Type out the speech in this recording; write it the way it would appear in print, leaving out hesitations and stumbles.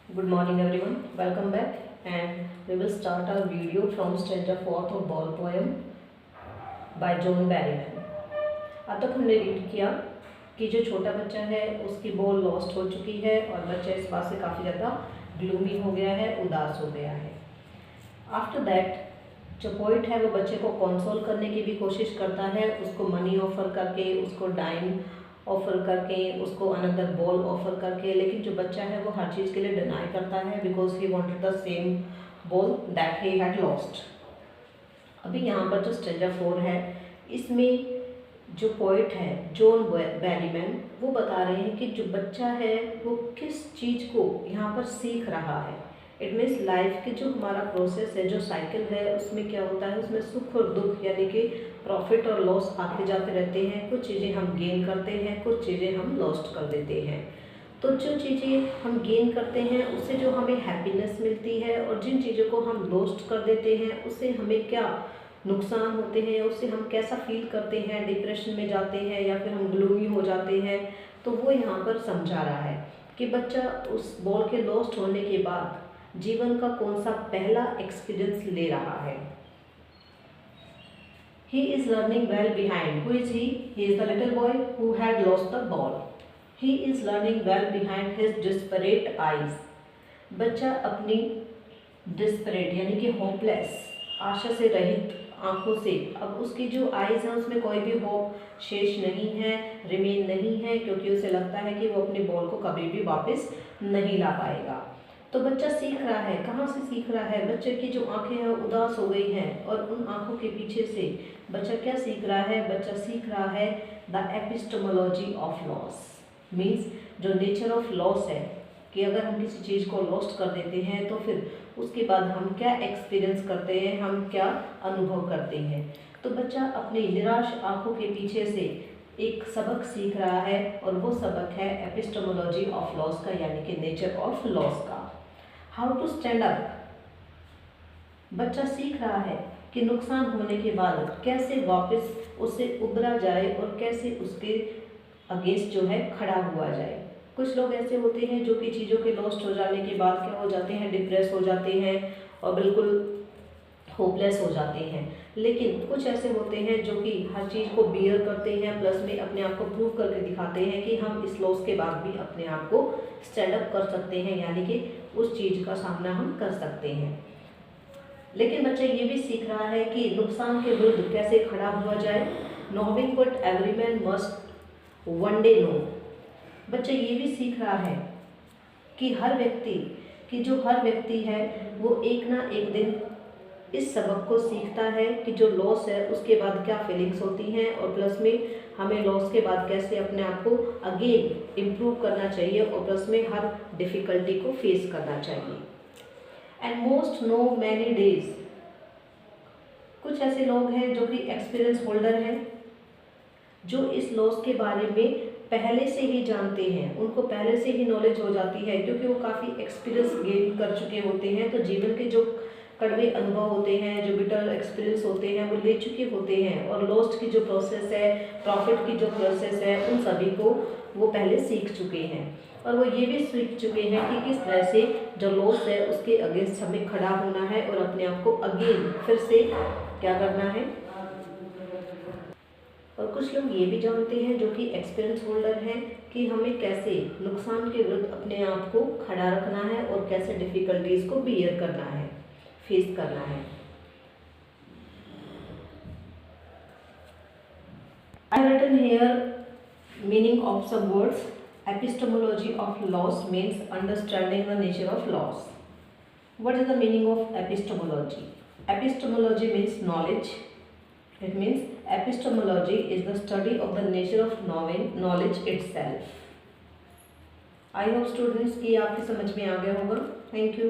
Good morning everyone, welcome back and we will start our video from stanza 4th of Ball poem by John Berryman। अब तक हमने read किया कि जो छोटा बच्चा है उसकी बॉल लॉस्ट हो चुकी है और बच्चा इस बात से काफ़ी ज़्यादा ग्लूमी हो गया है, उदास हो गया है। आफ्टर दैट जो पोइट है वो बच्चे को कंसोल करने की भी कोशिश करता है, उसको मनी ऑफर करके, उसको डाइम ऑफर करके, उसको अनदर बॉल ऑफर करके, लेकिन जो बच्चा है वो हर चीज़ के लिए डिनाई करता है because he wanted the same ball that he had lost. अभी यहाँ पर जो स्टेंजा 4 है इसमें जो पोइट है जॉन बेरीमैन वो बता रहे हैं कि जो बच्चा है वो किस चीज़ को यहाँ पर सीख रहा है। इट मीन्स लाइफ के जो हमारा प्रोसेस है, जो साइकिल है, उसमें क्या होता है, उसमें सुख और दुख यानी कि प्रॉफिट और लॉस आते जाते रहते हैं। कुछ चीज़ें हम गेन करते हैं, कुछ चीज़ें हम लॉस्ट कर देते हैं। तो जो चीज़ें हम गेन करते हैं उससे जो हमें हैप्पीनेस मिलती है और जिन चीज़ों को हम लॉस्ट कर देते हैं उससे हमें क्या नुकसान होते हैं, उससे हम कैसा फील करते हैं, डिप्रेशन में जाते हैं या फिर हम ग्लूमी हो जाते हैं। तो वो यहाँ पर समझा रहा है कि बच्चा उस बॉल के लॉस्ट होने के बाद जीवन का कौन सा पहला एक्सपीरियंस ले रहा है। He is learning well behind. Who is he? He is the little boy who had lost the ball. He is learning well behind his desperate eyes. बच्चा अपनी desperate यानी कि hopeless, आशा से रहित आंखों से, अब उसकी जो आईज हैं उसमें कोई भी होप शेष नहीं है, रिमेन नहीं है, क्योंकि उसे लगता है कि वो अपनी बॉल को कभी भी वापस नहीं ला पाएगा। तो बच्चा सीख रहा है, कहाँ से सीख रहा है? बच्चे की जो आंखें हैं उदास हो गई हैं और उन आंखों के पीछे से बच्चा क्या सीख रहा है? बच्चा सीख रहा है the epistemology of loss. Means जो नेचर ऑफ लॉस है कि अगर हम किसी चीज़ को लॉस्ट कर देते हैं तो फिर उसके बाद हम क्या एक्सपीरियंस करते हैं, हम क्या अनुभव करते हैं। तो बच्चा अपनी निराश आंखों के पीछे से एक सबक सीख रहा है और वो सबक है एपिस्टेमोलॉजी ऑफ लॉस का, यानी कि नेचर ऑफ लॉस का। हाउ टू स्टैंड अप, बच्चा सीख रहा है कि नुकसान होने के बाद कैसे वापस उससे उबरा जाए और कैसे उसके अगेंस्ट जो है खड़ा हुआ जाए। कुछ लोग ऐसे होते हैं जो कि चीज़ों के लॉस्ट हो जाने के बाद क्या हो जाते हैं, डिप्रेस हो जाते हैं और बिल्कुल होपलेस हो जाते हैं। लेकिन कुछ ऐसे होते हैं जो कि हर चीज़ को बियर करते हैं, प्लस में अपने आप को प्रूव करके दिखाते हैं कि हम इस लॉस के बाद भी अपने आप को स्टैंड अप कर सकते हैं, यानी कि उस चीज़ का सामना हम कर सकते हैं। लेकिन बच्चा ये भी सीख रहा है कि नुकसान के विरुद्ध कैसे खड़ा हुआ जाए। Knowing but every man must one day know, बच्चा ये भी सीख रहा है कि हर व्यक्ति है वो एक ना एक दिन इस सबक को सीखता है कि जो लॉस है उसके बाद क्या फीलिंग्स होती हैं और प्लस में हमें लॉस के बाद कैसे अपने आप को अगेन इम्प्रूव करना चाहिए और प्लस में हर डिफ़िकल्टी को फेस करना चाहिए। And most know many days, कुछ ऐसे लोग हैं जो कि एक्सपीरियंस होल्डर हैं, जो इस लॉस के बारे में पहले से ही जानते हैं, उनको पहले से ही नॉलेज हो जाती है क्योंकि वो काफ़ी एक्सपीरियंस गेन कर चुके होते हैं। तो जीवन के जो कड़वे अनुभव होते हैं, जो बिटर एक्सपीरियंस होते हैं वो ले चुके होते हैं और लॉस्ट की जो प्रोसेस है, प्रॉफिट की जो प्रोसेस है, उन सभी को वो पहले सीख चुके हैं। और वो ये भी सीख चुके हैं कि किस तरह से जो लॉस है उसके अगेंस्ट हमें खड़ा होना है और अपने आप को अगेन फिर से क्या करना है। और कुछ लोग ये भी जानते हैं जो कि एक्सपीरियंस होल्डर हैं कि हमें कैसे नुकसान के विरुद्ध अपने आप को खड़ा रखना है और कैसे डिफ़िकल्टीज़ को बियर करना है, फेस करना है। I have written here meaning of some words. Epistemology of loss means understanding the nature of loss. What is the meaning of epistemology? Epistemology means knowledge. It means epistemology is the study of the nature of knowledge itself. I hope students कि आपकी समझ में आ गया होगा। Thank you.